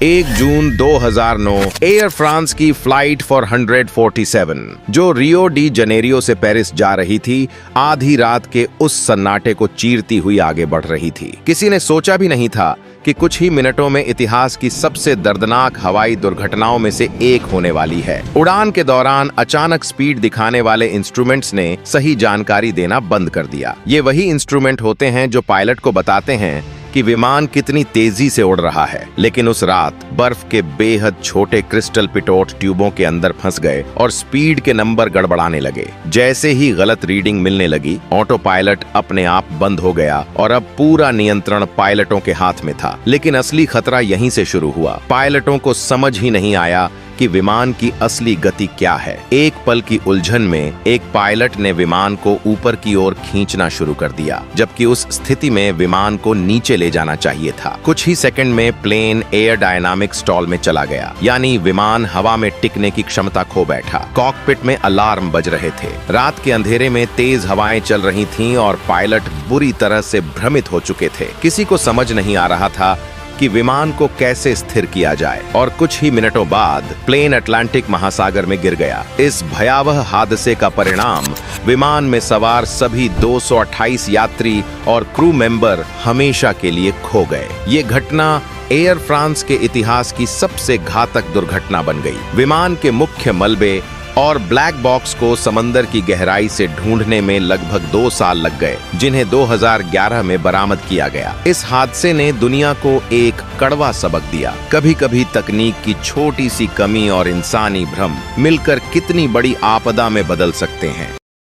1 जून 2009 air France की flight for 147 जो Rio de Janeiro से पेरिस जा रही थी, आधी रात के उस सन्नाटे को चीरती हुई आगे बढ़ रही थी। किसी ने सोचा भी नहीं था कि कुछ ही मिनटों में इतिहास की सबसे दर्दनाक हवाई दुर्घटनाओं में से एक होने वाली है। उड़ान के दौरान अचानक स्पीड दिखाने वाले इंस्ट्रूमेंट्स ने सही जानकारी देना बंद कर दिया। ये वही इंस्ट्रूमेंट होते हैं जो पायलट को बताते हैं कि विमान कितनी तेजी से उड़ रहा है। लेकिन उस रात बर्फ के बेहद छोटे क्रिस्टल पिटोट ट्यूबों के अंदर फंस गए और स्पीड के नंबर गड़बड़ाने लगे। जैसे ही गलत रीडिंग मिलने लगी, ऑटो पायलट अपने आप बंद हो गया और अब पूरा नियंत्रण पायलटों के हाथ में था। लेकिन असली खतरा यहीं से शुरू हुआ। पायलटों को समझ ही नहीं आया कि विमान की असली गति क्या है। एक पल की उलझन में एक पायलट ने विमान को ऊपर की ओर खींचना शुरू कर दिया, जबकि उस स्थिति में विमान को नीचे ले जाना चाहिए था। कुछ ही सेकंड में प्लेन एयर डायनामिक स्टॉल में चला गया, यानी विमान हवा में टिकने की क्षमता खो बैठा। कॉकपिट में अलार्म बज रहे थे। रात के अंधेरे में तेज हवाएं चल रही थीं और पायलट बुरी तरह से भ्रमित हो चुके थे। किसी को समझ नहीं आ रहा था कि विमान को कैसे स्थिर किया जाए। और कुछ ही मिनटों बाद प्लेन अटलांटिक महासागर में गिर गया। इस भयावह हादसे का परिणाम विमान में सवार सभी 228 यात्री और क्रू मेंबर हमेशा के लिए खो गए। ये घटना एयर फ्रांस के इतिहास की सबसे घातक दुर्घटना बन गई। विमान के मुख्य मलबे और ब्लैक बॉक्स को समंदर की गहराई से ढूंढने में लगभग 2 साल लग गए, जिन्हें 2011 में बरामद किया गया। इस हादसे ने दुनिया को एक कड़वा सबक दिया। कभी कभी तकनीक की छोटी सी कमी और इंसानी भ्रम मिलकर कितनी बड़ी आपदा में बदल सकते हैं।